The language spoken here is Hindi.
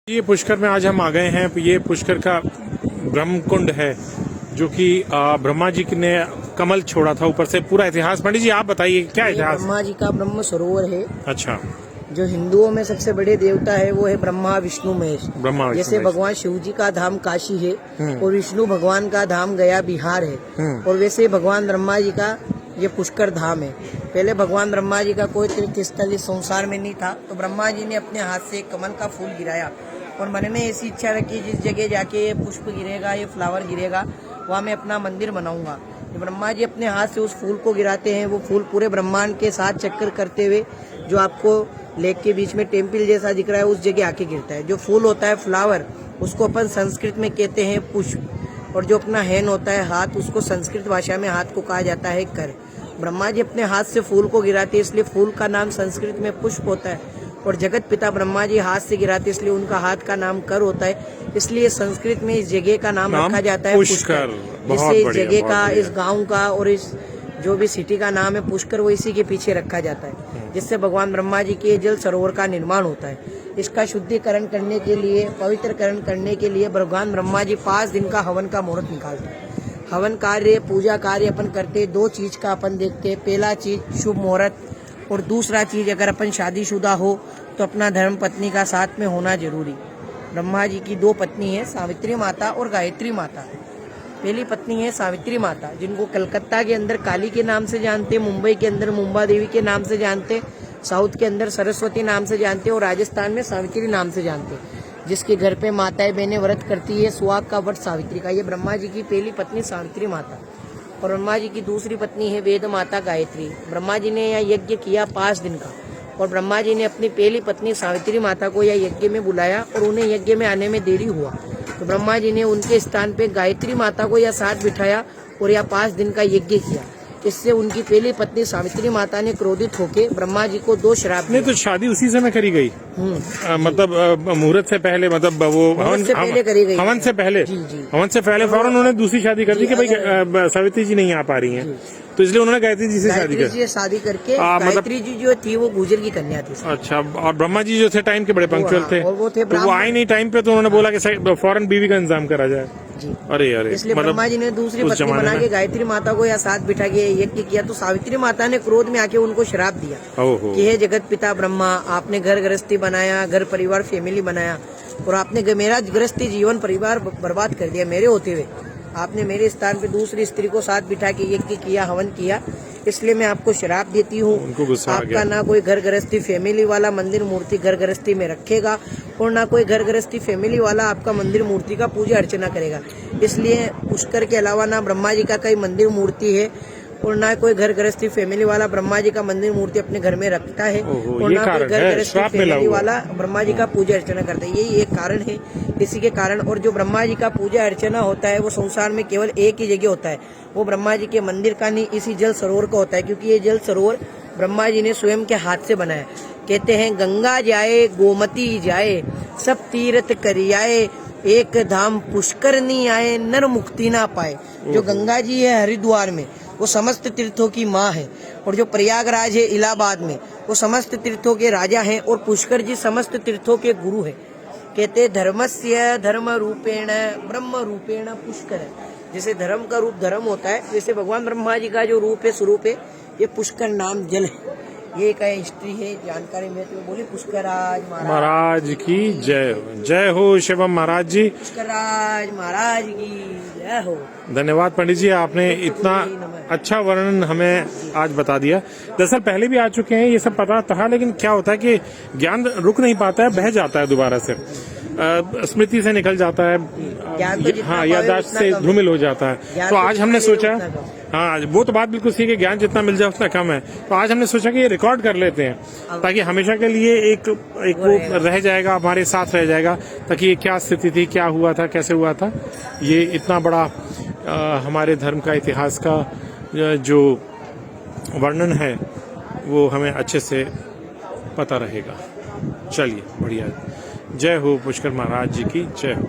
ये पुष्कर में आज हम आ गए हैं। ये पुष्कर का ब्रह्म कुंड है जो कि ब्रह्मा जी ने कमल छोड़ा था ऊपर से। पूरा इतिहास पंडित जी आप बताइए क्या इतिहास। ब्रह्मा जी का ब्रह्म सरोवर है। अच्छा। जो हिंदुओं में सबसे बड़े देवता है वो है ब्रह्मा विष्णु महेश। जैसे भगवान शिव जी का धाम काशी है और विष्णु भगवान का धाम गया बिहार है, और वैसे भगवान ब्रह्मा जी का ये पुष्कर धाम है। पहले भगवान ब्रह्मा जी का कोई तीर्थ स्थल इस संसार में नहीं था, तो ब्रह्मा जी ने अपने हाथ से कमल का फूल गिराया और मन में ऐसी इच्छा रखी जिस जगह जाके ये पुष्प गिरेगा, ये फ्लावर गिरेगा, वहाँ मैं अपना मंदिर बनाऊंगा। ब्रह्मा जी अपने हाथ से उस फूल को गिराते हैं। वो फूल पूरे ब्रह्मांड के साथ चक्कर करते हुए जो आपको लेक के बीच में टेम्पल जैसा दिख रहा है उस जगह आके गिरता है। जो फूल होता है फ्लावर, उसको अपन संस्कृत में कहते हैं पुष्प, और जो अपना हैंड होता है हाथ, उसको संस्कृत भाषा में हाथ को कहा जाता है कर। ब्रह्मा जी अपने हाथ से फूल को गिराते हैं, इसलिए फूल का नाम संस्कृत में पुष्प होता है, और जगत पिता ब्रह्मा जी हाथ से गिराते इसलिए उनका हाथ का नाम कर होता है। इसलिए संस्कृत में इस जगह का नाम रखा जाता है पुष्कर। जिससे इस जगह का, इस गांव का और इस जो भी सिटी का नाम है पुष्कर, वो इसी के पीछे रखा जाता है, जिससे भगवान ब्रह्मा जी के जल सरोवर का निर्माण होता है। इसका शुद्धिकरण करने के लिए, पवित्रकरण करने के लिए भगवान ब्रह्मा जी 5 दिन का हवन का मुहूर्त निकालते हैं। हवन कार्य, पूजा कार्य अपन करते 2 चीज का अपन देखते हैं। पहला चीज शुभ मुहूर्त, और दूसरा चीज अगर अपन शादीशुदा हो तो अपना धर्म पत्नी का साथ में होना जरूरी। ब्रह्मा जी की 2 पत्नी है, सावित्री माता और गायत्री माता। पहली पत्नी है सावित्री माता, जिनको कलकत्ता के अंदर काली के नाम से जानते, मुंबई के अंदर मुंबा देवी के नाम से जानते, साउथ के अंदर सरस्वती नाम से जानते, और राजस्थान में सावित्री नाम से जानते। जिसके घर पे माताएं बहनें व्रत करती है, सुहाग का व्रत सावित्री का। ये ब्रह्मा जी की पहली पत्नी सावित्री माता। और ब्रह्मा जी की दूसरी पत्नी है वेद माता गायत्री। ब्रह्मा जी ने यहाँ यज्ञ किया 5 दिन का, और ब्रह्मा जी ने अपनी पहली पत्नी सावित्री माता को यह यज्ञ में बुलाया, और उन्हें यज्ञ में आने में देरी हुआ, तो ब्रह्मा जी ने उनके स्थान पे गायत्री माता को यह साथ बिठाया और यह 5 दिन का यज्ञ किया। इससे उनकी पहली पत्नी सावित्री माता ने क्रोधित होकर ब्रह्मा जी को 2 श्राप नहीं, तो शादी उसी समय करी गई। मतलब मुहूर्त से पहले, मतलब वो हवन से पहले करी गई। हवन से पहले, हवन से पहले फौरन उन्होंने दूसरी शादी कर दी कि भाई सावित्री जी नहीं आ पा रही हैं, तो इसलिए उन्होंने गायत्री जी से शादी करके गायत्री जी जो थी वो गुजर की कन्या थी। अच्छा। और ब्रह्मा जी जो थे टाइम के बड़े पंक्चुअल थे, तो वो आए नहीं टाइम पे, तो उन्होंने बोला कि फौरन बीवी का इंतजाम करा जाए। अरे अरे, इसलिए ब्रह्मा जी ने दूसरी पत्नी बना के गायत्री माता को या साथ बिठा के यज्ञ किया, तो सावित्री माता ने क्रोध में आके उनको श्राप दिया कि हे जगत पिता ब्रह्मा, आपने घर गृहस्थी बनाया, घर परिवार फैमिली बनाया, और आपने मेरा गृहस्थी जीवन परिवार बर्बाद कर दिया। मेरे होते हुए आपने मेरे स्थान पे दूसरी स्त्री को साथ बिठा के यज्ञ किया, हवन किया, इसलिए मैं आपको श्राप देती हूँ। आपका ना कोई घर गृहस्थी फैमिली वाला मंदिर मूर्ति घर गृहस्थी में रखेगा, और ना कोई घर गृहस्थी फैमिली वाला आपका मंदिर मूर्ति का पूजा अर्चना करेगा। इसलिए पुष्कर के अलावा ना ब्रह्मा जी का कोई मंदिर मूर्ति है, और ना कोई घर गृहस्थी फैमिली वाला ब्रह्मा जी का मंदिर मूर्ति अपने घर में रखता है, और ना कोई घर गृहस्थी फैमिली वाला ब्रह्मा जी का पूजा अर्चना करता है। यही एक कारण है। इसी के कारण, और जो ब्रह्मा जी का पूजा अर्चना होता है वो संसार में केवल एक ही जगह होता है, वो ब्रह्मा जी के मंदिर का नहीं, इसी जल सरोवर का होता है, क्योंकि ये जल सरोवर ब्रह्मा जी ने स्वयं के हाथ से बनाया। कहते हैं गंगा जाए गोमती जाए, सब तीर्थ करियाए, एक धाम पुष्कर नहीं आए, नर मुक्ति ना पाए। जो गंगा जी है हरिद्वार में, वो समस्त तीर्थों की माँ है, और जो प्रयागराज है इलाहाबाद में, वो समस्त तीर्थों के राजा हैं, और पुष्कर जी समस्त तीर्थों के गुरु हैं। कहते धर्मस्य धर्म रूपेण ब्रह्म रूपेण पुष्कर। जैसे धर्म का रूप धर्म होता है, वैसे भगवान ब्रह्मा जी का जो रूप है, स्वरूप है, ये पुष्कर नाम जल है। ये एक हिस्ट्री है, जानकारी में तो बोली पुष्कराज महाराज की जय हो। जय हो शिवम महाराज जी, पुष्कराज महाराज की जय हो। धन्यवाद पंडित जी, आपने इतना अच्छा वर्णन हमें आज बता दिया। दरअसल पहले भी आ चुके हैं, ये सब पता था, लेकिन क्या होता है कि ज्ञान रुक नहीं पाता है, बह जाता है दोबारा से, स्मृति से निकल जाता है, हाँ, याददाश्त से धूमिल हो जाता है। तो आज हमने सोचा, हाँ वो तो बात बिल्कुल सही है, ज्ञान जितना मिल जाए उतना कम है, तो आज हमने सोचा कि ये रिकॉर्ड कर लेते हैं, ताकि हमेशा के लिए एक वो रह जाएगा, हमारे साथ रह जाएगा, ताकि ये क्या स्थिति थी, क्या हुआ था, कैसे हुआ था, ये इतना बड़ा हमारे धर्म का इतिहास का जो वर्णन है वो हमें अच्छे से पता रहेगा। चलिए बढ़िया, जय हो पुष्कर महाराज जी की जय हो।